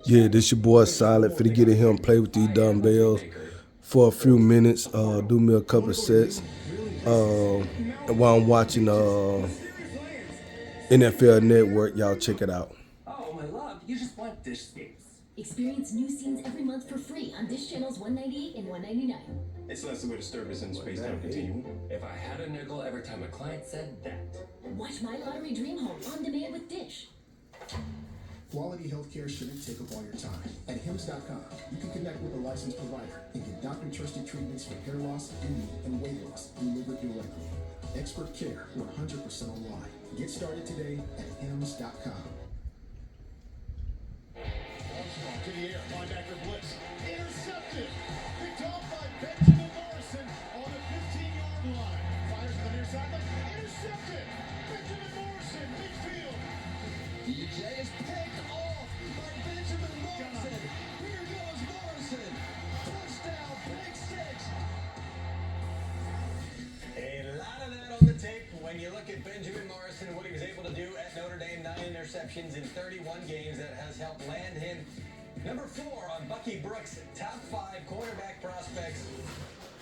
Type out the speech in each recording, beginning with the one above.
Yeah, this your boy Silent. Finna get in here and play with these dumbbells for a few minutes. Do me a couple of sets. While I'm watching NFL Network, y'all check it out. Oh, my love, you just want dish skates. Experience new scenes every month for free on Dish Channels $198 and $199. It's less of a disturbance in space-time continuum. If I had a nickel every time a client said that. Watch My Lottery Dream Home on demand with Dish. Quality healthcare shouldn't take up all your time. At HIMS.com, you can connect with a licensed provider and get doctor-trusted treatments for hair loss, beauty, and weight loss delivered directly. Expert care 100% online. Get started today at HIMS.com. Armstrong to the air, linebacker blitz, intercepted, picked off by Benjamin Morrison on the 15-yard line. Fires to the near sideline, intercepted. Benjamin Morrison, midfield. DJ is picked off by Benjamin Morrison. Here goes Morrison. Touchdown, pick six. A lot of that on the tape when you look at Benjamin Morrison and what he was able to do at Notre Dame. 9 interceptions in 31 games. That has helped land him number 4 on Bucky Brooks' top 5 cornerback prospects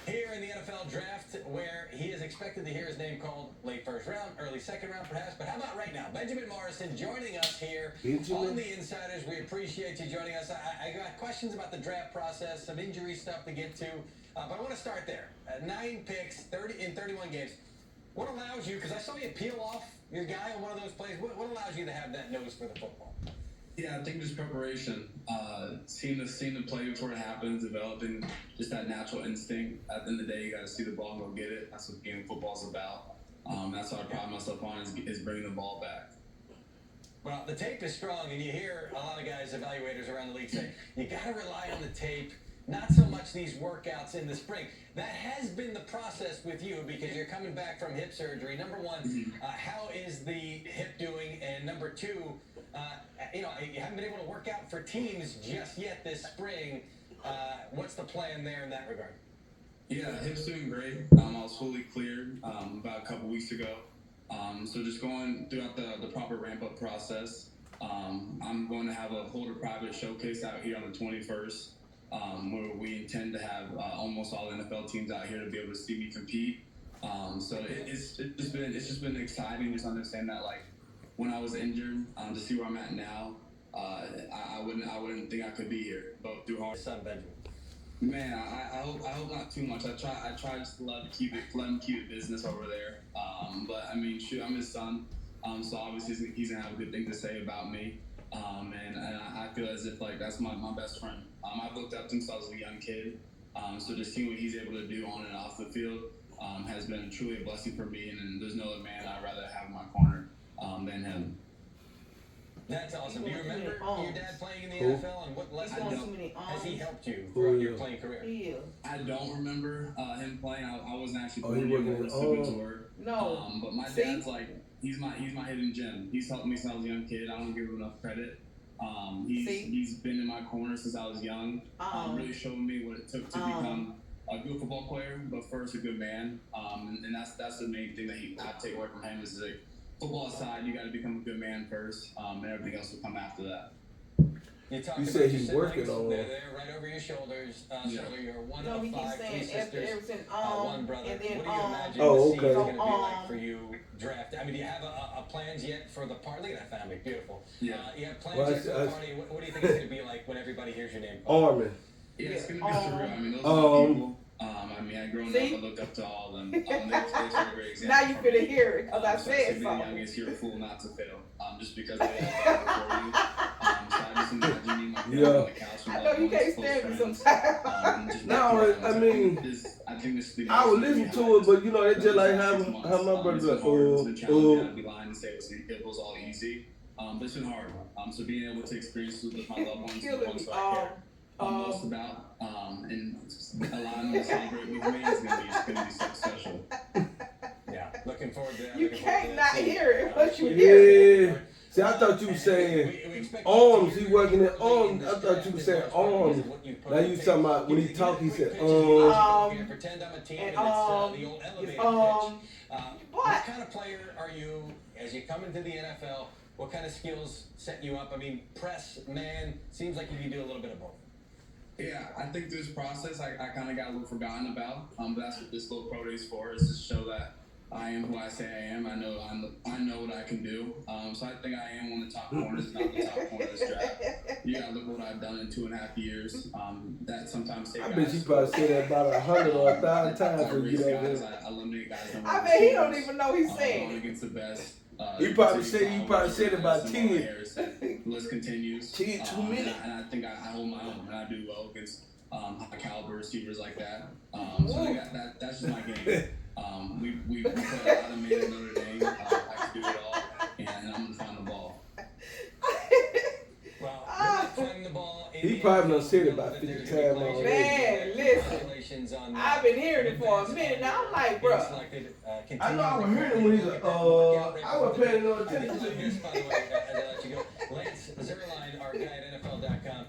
here in the NFL draft, where he is expected to hear his name called late first round, early second round perhaps. But how about right now? Benjamin Morrison joining us here on the Insiders. We appreciate you joining us. I got questions about the draft process, some injury stuff to get to, but I want to start there. 9 picks, 30 in 31 games. What allows you, because I saw you peel off your guy on one of those plays, what allows you to have that nose for the football? Yeah, I think just preparation. Seeing the play before it happens, developing just that natural instinct. At the end of the day, you got to see the ball and go get it. That's what game football's about. That's what I pride myself on is bringing the ball back. Well, the tape is strong, and you hear a lot of guys, evaluators around the league say, you got to rely on the tape, not so much these workouts in the spring. That has been the process with you because you're coming back from hip surgery. Number one, how is the hip doing? And number two, you haven't been able to work out for teams just yet this spring. What's the plan there in that regard? Yeah, hip's doing great. I was fully cleared about a couple weeks ago. So just going throughout the proper ramp-up process. I'm going to hold a private showcase out here on the 21st. Where we intend to have almost all NFL teams out here to be able to see me compete. So it's just been exciting just to understand that, like, when I was injured, to see where I'm at now, I wouldn't think I could be here. But through hard. Son Benjamin. Man, I hope not too much. I try just to let him keep it business over there. But I mean, shoot, I'm his son. So obviously he's gonna have a good thing to say about me. And I feel as if, like, that's my best friend. I've looked up to him since I was a young kid. So just seeing what he's able to do on and off the field has been truly a blessing for me. And there's no other man I'd rather have in my corner than him. That's awesome. Do you remember your dad playing in the NFL and what lessons has he helped you throughout your playing career? I don't remember him playing. I wasn't actually born yet when the tour. No. But my dad's like, he's my hidden gem. He's helped me since I was a young kid. I don't give him enough credit. He's been in my corner since I was young. Really showed me what it took to become a good football player, but first a good man. And that's the main thing that I take away from him is, like, football aside, you got to become a good man first, and everything else will come after that. You said he's working on. They're there right over your shoulders. You're one of 5, 3 sisters, one brother. And then, what do you imagine Oh, the season's okay. going to be like for you draft? I mean, do you have a plans yet for the party? Look at that family, beautiful. Yeah. You have plans yet for the party? What do you think it's going to be like when everybody hears your name? Armin. Yeah, it's going to be surreal. I mean, those are the people. Growing up, I looked up to all of them. They set a great example. Now you finna hear it, because I said so. so. The youngest, you're a fool not to fail. Just because they have before you. So I just imagine me and my girl on the couch. I know you can't stand me sometimes. No, I mean, I would listen to it, but it's just like how my brother's like, I'd be lying and say it was all easy. But it's been hard. So being able to experience with my loved ones, the ones that I care most about, and allowing them to celebrate with me is gonna be so special. Yeah, looking forward to that. You can't not hear it, but you hear it. See, I thought you were saying arms. He working in arms. I thought you were saying arms. Now you talking about when he talk, he said Pretend I'm a team, and it's the old elevator pitch. What kind of player are you as you come into the NFL? What kind of skills set you up? I mean, press, man, seems like you can do a little bit of both. Yeah, I think this process I kind of got a little forgotten about. But that's what this little pro day is for, is to show that I am who I say I am. I know what I can do. So I think I am one of the top corners, not the top corner of this draft. You gotta look what I've done in 2.5 years. That sometimes takes. I bet you probably say that about 100 or 1,000 times before you get over there. I eliminate guys. I bet he don't even know he's saying. Going against the best. You probably said it about 10. The list continues. 10, 2 minutes. And I think I hold my own, and I do well against high caliber receivers like that. So I got that's just my game. We put a lot of men in Notre Dame. I can do it all, and I'm gonna find the ball. Well, you're not finding the ball. He probably done said it about 50 times already. Man, listen. I've been hearing it for a minute now. I'm like, bro. I know I was hearing him when he was I was paying no attention to Here's, by the way, as I let you go, Lance Zierlein, our guy at NFL.com,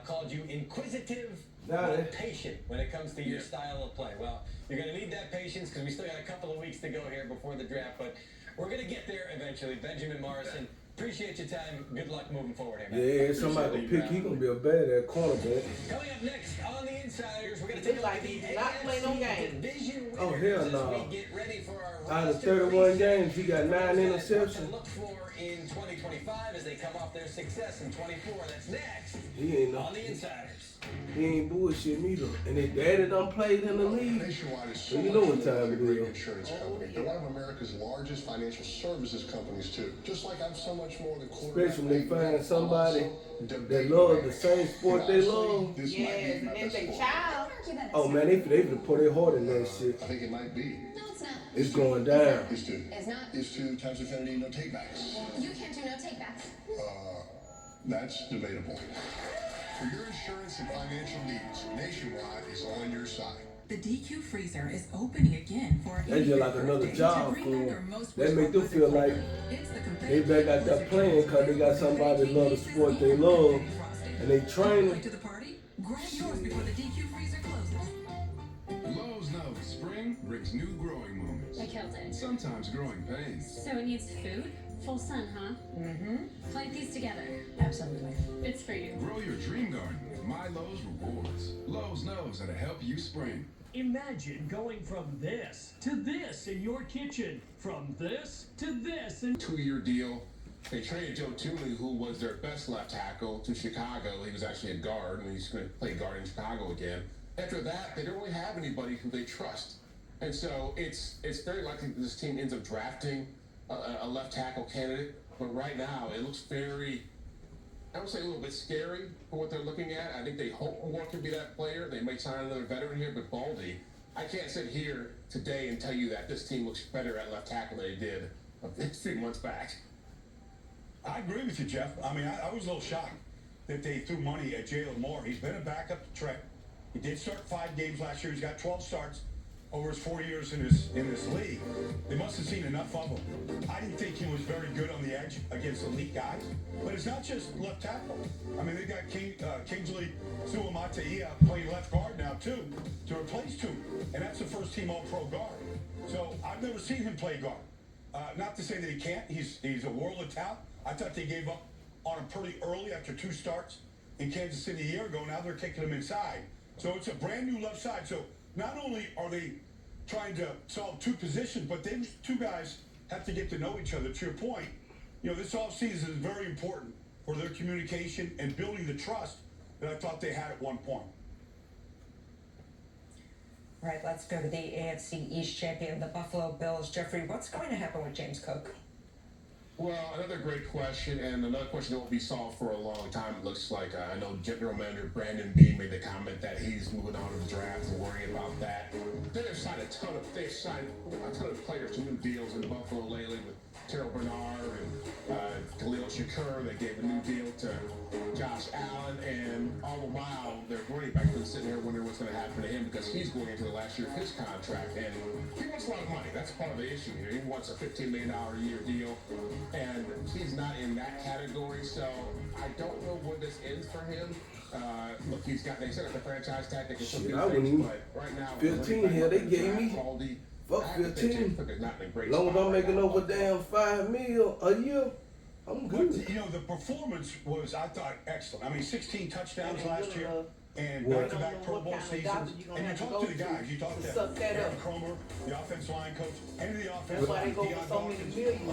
called you inquisitive but patient when it comes to your style of play. Well, you're going to need that patience because we still got a couple of weeks to go here before the draft, but we're going to get there eventually. Benjamin Morrison, appreciate your time. Good luck moving forward here, man. Yeah, somebody can pick. He gonna be a bad at cornerback. Coming up next on the Insiders, we're going to take Like the he's not playing no games. division Oh, winners hell no. as we get ready for our Out of roster 31 games, he got 9 to interceptions. look for in 2025 as they come off their success in 24. That's next He ain't on no. the Insiders. He ain't bullshit neither. And his daddy done played in the league. Nationwide is So so you know much what more than time a it great is. insurance company. They're one of America's largest financial services companies too. Just like I'm so much more than quarterback. Especially when they find I'm somebody also that debate love the man. same sport they love. This might Yes, be my and best they sport. child. Oh man, they put their heart in that shit. I think it might be. No, it's not. It's going down. It's two. It's not. It's 2 times infinity, no takebacks. You can't do no takebacks. That's debatable. For your insurance and financial needs, Nationwide is on your side. The DQ freezer is opening again for our That's just like 85th another birthday job to for bring back them. our most That make them wished-for feel like player. It's the they competitive back out there playing because they got somebody that love the sport they love and they train them. To the party? Grab yours before the DQ freezer closes. Lowe's knows spring brings new growing moments. I killed it. Sometimes growing pains. So it needs food? Full sun, huh? Mm-hmm. Plant these together. Absolutely. It's for you. Grow your dream garden with My Lowe's Rewards. Lowe's knows how to help you spring. Imagine going from this to this in your kitchen, from this to this, and 2-year deal. They traded Joe Tooney, who was their best left tackle, to Chicago. He was actually a guard, and he's going to play guard in Chicago again. After that, they don't really have anybody who they trust. And so it's very likely that this team ends up drafting a left tackle candidate. But right now, it looks very, I would say, a little bit scary for what they're looking at. I think they hope Moore can be that player. They may sign another veteran here, but Baldy, I can't sit here today and tell you that this team looks better at left tackle than they did a few months back. I agree with you, Jeff. I mean, I was a little shocked that they threw money at Jalen Moore. He's been a backup to Trent. He did start 5 games last year. He's got 12 starts over his 4 years in this league. They must have seen enough of him. I didn't think he was very good on the edge against elite guys. But it's not just left tackle. I mean, they got Kingsley Suamataia playing left guard now, too, to replace Toon. And that's the first team All-Pro guard. So I've never seen him play guard. Not to say that he can't. He's a world of talent. I thought they gave up on him pretty early after 2 starts in Kansas City a year ago. Now they're kicking him inside. So it's a brand new left side. So not only are they trying to solve 2 positions, but these 2 guys have to get to know each other. To your point, you know, this offseason is very important for their communication and building the trust that I thought they had at one point. All right, let's go to the AFC East champion, the Buffalo Bills. Jeffrey, what's going to happen with James Cook? Well, another great question, and another question that will be solved for a long time. It looks like I know General Manager Brandon Beane made the comment that he's moving on to the draft and worrying about that. They've signed a ton of players to new deals in Buffalo lately with Terrell Bernard and Khalil Shakur. They gave a new deal to Josh Allen, and all the while their running back been sitting here wondering what's going to happen to him because he's going into the last year of his contract, and he wants a lot of money. That's part of the issue here. He wants a $15 million a year deal, and he's not in that category, so I don't know where this ends for him. Look, they set up the franchise tag. They can still do things, but right now, 15 here, they gave me. Fuck 15. Long as I'm making over damn $5 million a year. I'm But, good. you know, the performance was, I thought, excellent. I mean, 16 touchdowns last year. And What? back-to-back Pro Bowl seasons. And you talk to the guys. You talk to Aaron Cromer, the offensive line coach, and the offensive That's why they line. go for so many millions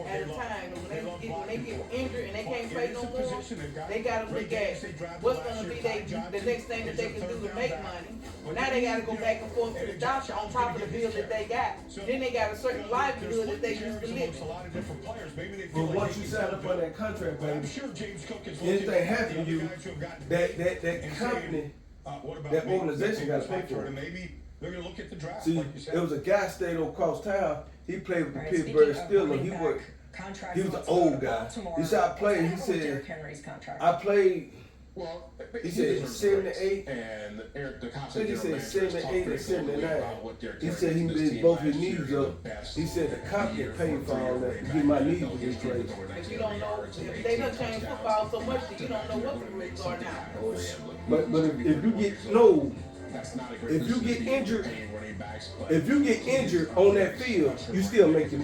at a time. When they get injured and they can't play no more, they gotta look at what's gonna be the next thing that they can do to make money. Now they gotta go back and forth to the doctor on top of the bill that they got. Then they got a certain livelihood that they used to live. A lot of different players. Maybe they But feel like once you sign up on that contract, I'm baby, sure James Cook is anything happen to you, that company, that organization got to pay for it. Maybe they're going to look at the draft. See, like you said. there was a guy stayed across town. He played with the Right, Pittsburgh speaking of Steelers. running He back was contract he was an thoughts old about guy. Baltimore. He said I played. He What's gonna happen with said Derrick Henry's contract? I played. Well, He said 78. And Eric, the I think he said 78 or 79. He said he did both his knees up. He said the company paid for all that to get my knees replaced. But you don't know, they done changed football so much that you don't know what the rules are now. But if you get if you get injured on that field, you still make it.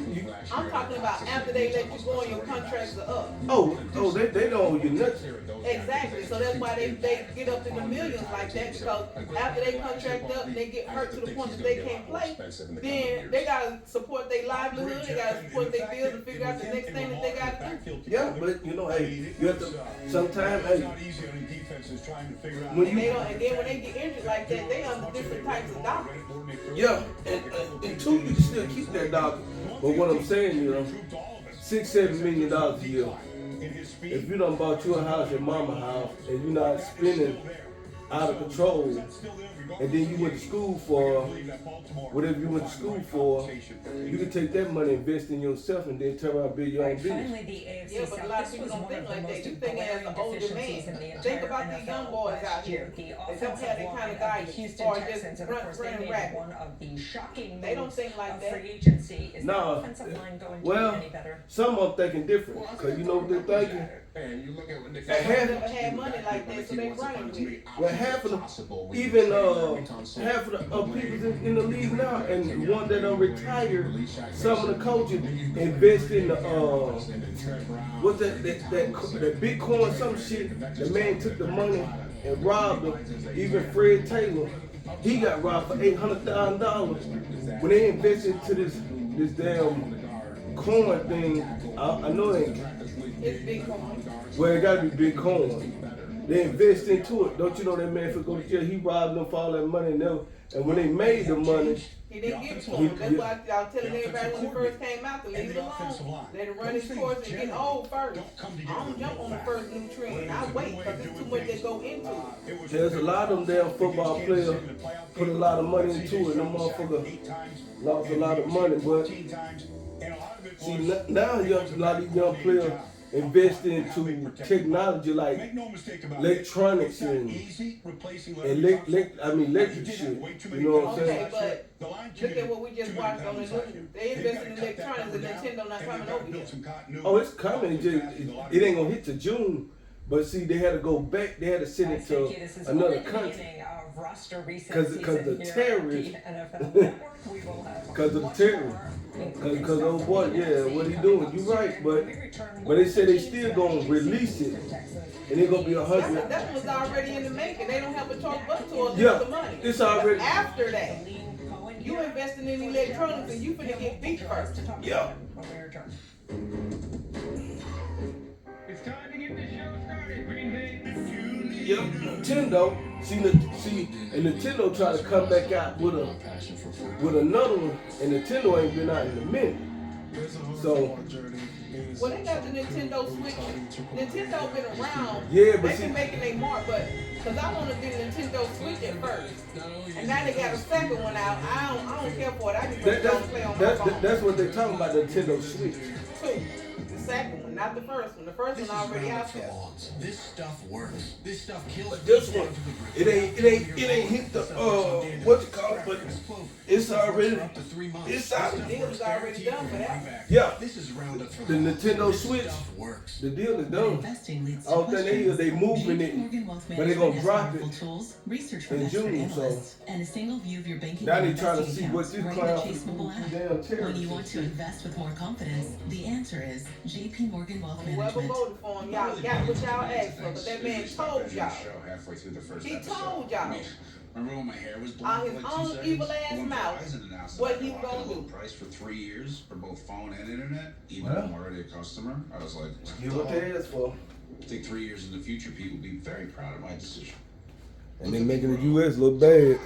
I'm talking about after they let you go and your contracts are up. They don't owe you nothing. Exactly. So that's why they get up in the millions like that, because after they contract up and they get hurt to the point that they can't play, then they gotta support their livelihood, they gotta support their bills and figure out the next thing that they gotta do. Yeah, but you know, hey, you have to sometimes, hey, when And then when they get injured like that, they under different types of doctors. yeah, and two, you can still keep that doctor. But what I'm saying, you know, $6-7 million a year. If you done bought you a house, your mama house, and you're not spending out of control, and then you went to school for whatever you went to school for, you can take that money, invest in yourself, and then turn around and build your own business. Finally, the AFC Yeah, but a lot of people don't think like that. You think as an older man. Think about these young boys out here. They don't have that kind of guidance. Houston Or Texans, just and of course, they running made racket. one of the shocking They don't moves think like of that. free agency. Is the No, offensive line going to well, be any better? some of them thinking different, because you know what they're thinking? And you look at what They never had money like that, so they running with it. Well, half of the, even half of the people in the league now, and the one that are retired, some of the coaches invest in the what's that Bitcoin, some shit. The man took the money and robbed them. Even Fred Taylor, he got robbed for $800,000 when they invested into this damn coin thing. I know it ain't. It's Bitcoin. Well, it gotta be Bitcoin. They invest into it. Don't you know that man for go to jail? He robbed them for all that money and when they made the money, He didn't give it to him. That's why I was telling everybody when he first came out to leave it alone. Let him run his course and get old first. I don't jump on the first new trend. I wait because there's too much that go into it. there's a lot of them damn football players put a lot of money into it. Them motherfuckers lost a lot of money, but see now a lot of these young players invest into technology like electronics and electric shit. You know what I'm saying? Okay, but look at what we just watched on the news. They invest in electronics and Nintendo not coming over here. Oh, it's coming. It ain't gonna hit to June. But see, they had to go back. They had to send it to another country. Because the terrorists. Because of the terrorists. Because oh boy, yeah, what he doing? You right, but they said they still gonna release it, and it gonna be 100. That was already in the making. They don't have a choice but to Yeah, the money. it's already. After that, you investing in electronics and you finna get beat first. Yeah. It's time to get the show started, Green Bay. Yep, Nintendo. See, and Nintendo try to come back out with another one, and Nintendo ain't been out in a minute. So. Well, they got the Nintendo Switch. Nintendo been around. Yeah, but they've been making their mark, but because I want to get Nintendo Switch at first, and now they got a second one out. I don't care for it. I just play on my phone. That's what they talking about, Nintendo Switch. Two. Second one, not the first one. The first one already out there. This stuff works. This stuff kills. But this one, it ain't hit the what you call it, but it's already it's out. The deal is already done for that. Yeah. This is Roundup for the Nintendo Switch. The deal is done. I don't think they moving it, but they gonna drop it in June. So and a single view of your banking now they and trying to investing see what accounts this right in clown the Chase mobile app. damn terrorist. When you want to invest with more confidence, the answer is JP Morgan Wealth Whoever Management. voted for him, y'all got what y'all asked for, but that man told y'all. Halfway through the first He episode. told y'all. Remember when my hair was On blonde his for like 2 own seconds? evil ass When mouth, Verizon announced what that he they're gonna locking a low do? price for 3 years for both phone and internet, even Well, though I'm already a customer, I was like, Give what they asked for. I think 3 years in the future, people will be very proud of my decision. And they making the U.S. look bad.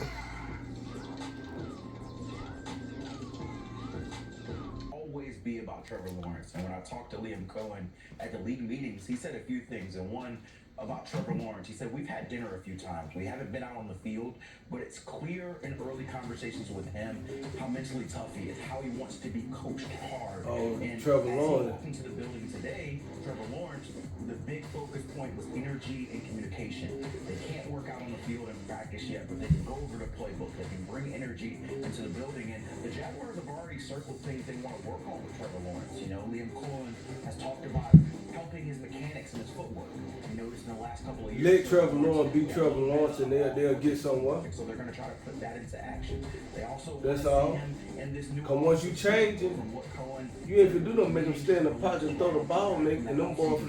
Always be about Trevor Lawrence. And when I talked to Liam Cohen at the league meetings, he said a few things. And one about Trevor Lawrence, he said, we've had dinner a few times. We haven't been out on the field, but it's clear in early conversations with him how mentally tough he is, how he wants to be coached hard. Oh, and Trevor as he Lawrence. walked into the building today, Trevor Lawrence, the big focus point was energy and communication. They can't work out on the field and practice yet, but they can go over the playbook. They can bring energy into the building. And the Jaguars have already circled things they want to work on with Trevor Lawrence. You know, Liam Cohen has talked about helping his mechanics and his footwork. You notice in the last couple of years. Let Trevor Lawrence be Trevor Lawrence, and they'll get somewhere. So they're going to try to put that into action. They also That's want to all. see him in this new. Cause once you change it, from what Cohen you ain't finna do no make them stay in the pocket and throw the ball, nigga, and them boys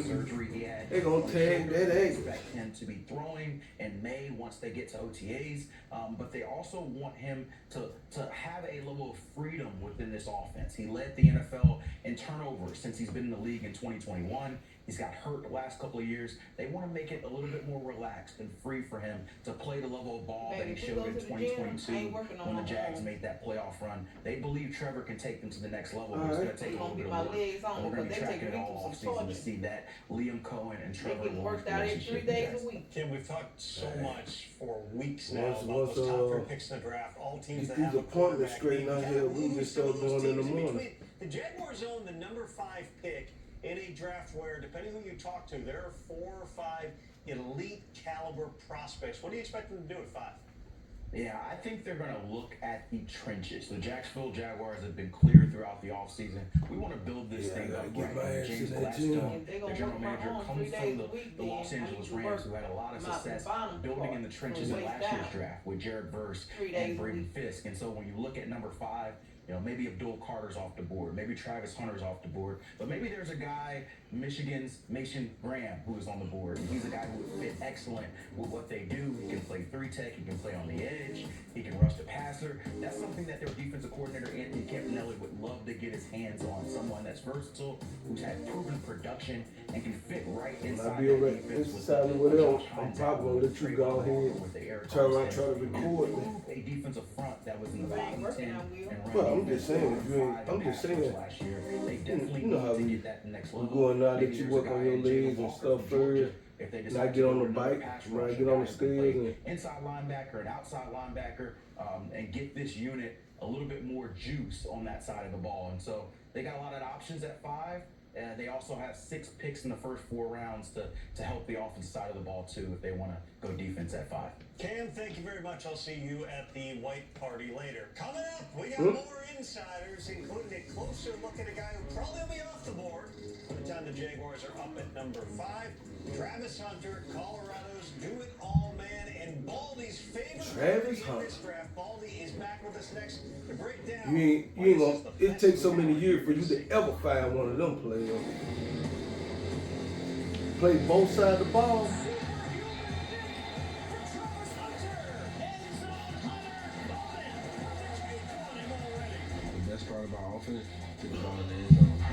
they gonna tag that egg. Expect him to be throwing in May once they get to OTAs, but they also want him to have a level of freedom within this offense. He led the NFL in turnovers since he's been in the league in 2021. He's got hurt the last couple of years. They want to make it a little bit more relaxed and free for him to play the level of ball that he showed in 2022 when the Jags made that playoff run. They believe Trevor can take them to the next level. It's going to take a little bit of work. And we're going to be tracking it all offseason to see that Liam Cohen and Trevor Lawrence relationship. 3 days a week. Kim, we've talked so much for weeks now Once about those top 3 picks in the draft. All teams that these have a appointments quarterback straighten out need. here, we just start going in the morning. The Jaguars own the number 5 pick in a draft where, depending who you talk to, there are 4 or 5 elite caliber prospects. What do you expect them to do at 5? Yeah, I think they're going to look at the trenches. The Jacksonville Jaguars have been clear throughout the offseason. We want to build this thing up right. James Gladstone, the general manager, comes from the Los Angeles Rams, who had a lot of success building in the trenches in last year's draft with Jared Verse and Braden Fisk. And so when you look at number 5, you know, maybe Abdul Carter's off the board, maybe Travis Hunter's off the board, but maybe there's a guy, Michigan's Mason Graham, who is on the board. He's a guy who would fit excellent with what they do. He can play 3-tech, he can play on the edge, he can rush the passer. That's something that their defensive coordinator, Anthony Campanelli, would love to get his hands on. Someone that's versatile, who's had proven production, and can fit right inside I'll be that over defense with with them. I'm probably gonna let you go ahead, try to record me. A defensive front that was in the bottom 10 and Well, I'm just saying, if you ain't, I'm just saying, last year, they definitely you know how need to we get that next level. going now that Maybe you there's work a on guy your in Jalen legs and Walker stuff from Georgia. first. If they And I decide get to on go the another bike, pass when I rush, get on the guys can stairs play and inside linebacker and outside linebacker, and get this unit a little bit more juice on that side of the ball. And so they got a lot of options at 5. They also have 6 picks in the first 4 rounds to help the offensive side of the ball too if they want to go defense at 5. Cam, thank you very much. I'll see you at the white party later. Coming up, we got more insiders, including a closer look at a guy who probably will be off the board by the time the Jaguars are up at number 5. Travis Hunter, Colorado's do-it-all man, and Baldy's favorite Travis in this draft. Baldy is back with us next to break down. you ain't gonna. It takes so many years for you to ever find one of them players. Play both sides of the ball. The best part about offense, get the ball in the end zone.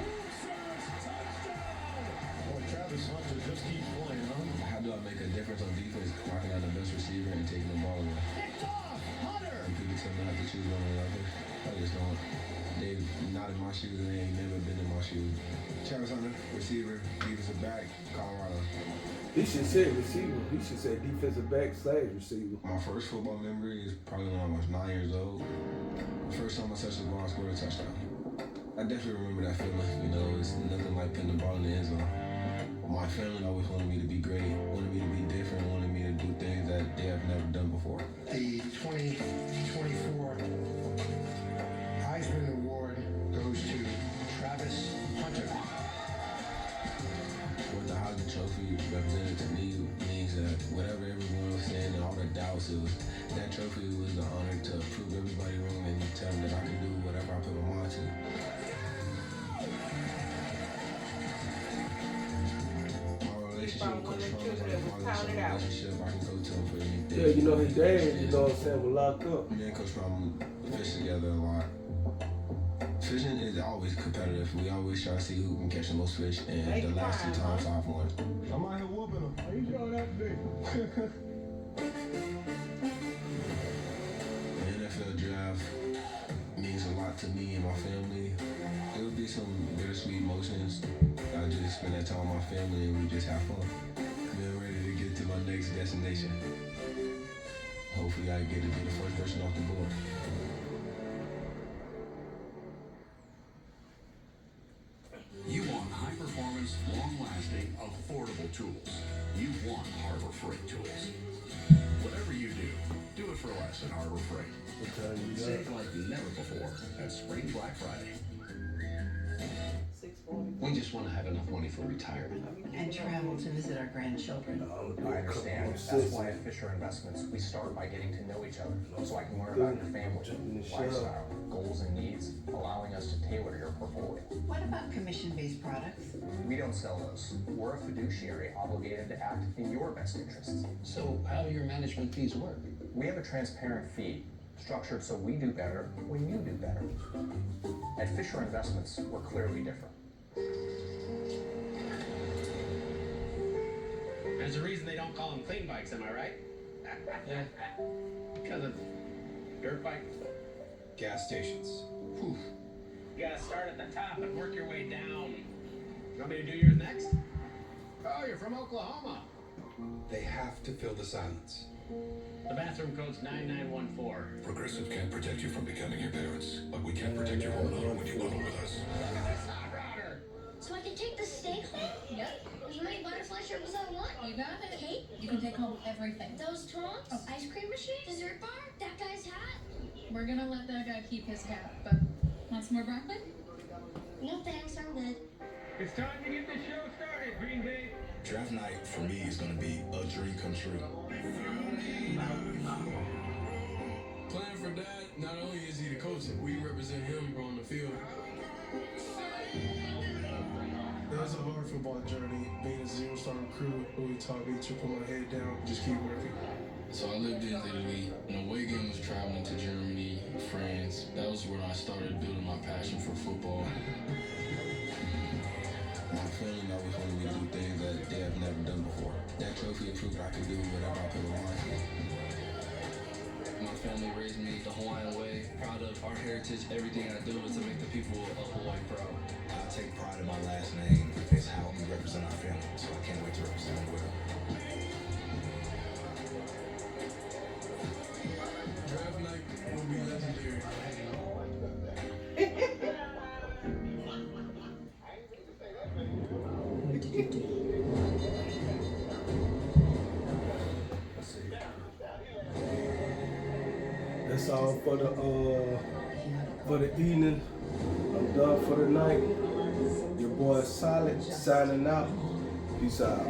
Boy, Travis Hunter just keeps playing, huh? How do I make a difference on defense knocking out the best receiver and taking the ball away? And people tell me I have to choose one or the other. I just don't. They've not in my shoes and they ain't never been in my shoes. Travis Hunter, receiver, defensive back, Colorado. He should say receiver. He should say defensive back / receiver. My first football memory is probably when I was 9 years old. The first time I touched the ball, I scored a touchdown. I definitely remember that feeling. You know, it's nothing like putting the ball in the end zone. My family always wanted me to be great, wanted me to be different, wanted me to do things that they have never done before. The 2024 Heisman Award goes to Travis Hunter. What the Heisman Trophy represented to me means that whatever everyone was saying and all the doubts, that trophy was the honor to prove everybody wrong and tell them that I can do whatever I put my mind to. relationship with Coach Trump is like a father-son relationship. I can go to him for anything. Yeah, you know his dad, you know what I'm saying, was locked up. Me and Coach Trump fish together a lot. Fishing is always competitive. We always try to see who can catch the most fish, and the last 2 times I've won. I'm out here whooping him. How you doing that big? The NFL draft means a lot to me and my family. It would be some bittersweet emotions. I just spend that time with my family and we just have fun. Then ready to get to my next destination. Hopefully I get to be the first person off the board. You want high-performance, long-lasting, affordable tools. You want Harbor Freight tools. Whatever you do it for less at Harbor Freight. Save like never before at Spring Black Friday. We just want to have enough money for retirement. And travel to visit our grandchildren. I understand. That's why at Fisher Investments, we start by getting to know each other, so I can learn about your family, lifestyle, goals and needs, allowing us to tailor your portfolio. What about commission-based products? We don't sell those. We're a fiduciary obligated to act in your best interests. So how do your management fees work? We have a transparent fee, structured so we do better when you do better. At Fisher Investments, we're clearly different. There's a reason they don't call them clean bikes, am I right? Yeah. Because of dirt bikes. Gas stations. Whew. You gotta start at the top and work your way down. You want me to do yours next? Oh, you're from Oklahoma. They have to fill the silence. The bathroom code's 9914. Progressive can't protect you from becoming your parents, but we can protect your home loan when you bundle with us. So I can take the steak home? Yep. You made butterfly shirt was I want. You got it. Cake? You can take home everything. Those tongs? Oh. Ice cream machine? Dessert bar? That guy's hat? We're gonna let that guy keep his hat, but want some more broccoli? No thanks, I'm good. It's time to get the show started, Green Bay. Draft night for me is going to be a dream come true. Playing for Dad, not only is he the coach, we represent him on the field. It was a hard football journey, being a zero-star recruit, who taught me to put my head down, just keep working. So I lived in Italy. An away game was traveling to Germany, France. That was when I started building my passion for football. My family always wanted me to do things that they have never done before. That trophy proved I could do whatever I put on. My family raised me the Hawaiian way, proud of our heritage. Everything I do is to make the people of Hawaii proud. I take pride in my last name. It's how we represent our family, so I can't wait to represent it well. Draft night will be legendary. What did you do? That's all for the evening. I'm done for the night. Your boy Solid signing out. Peace out.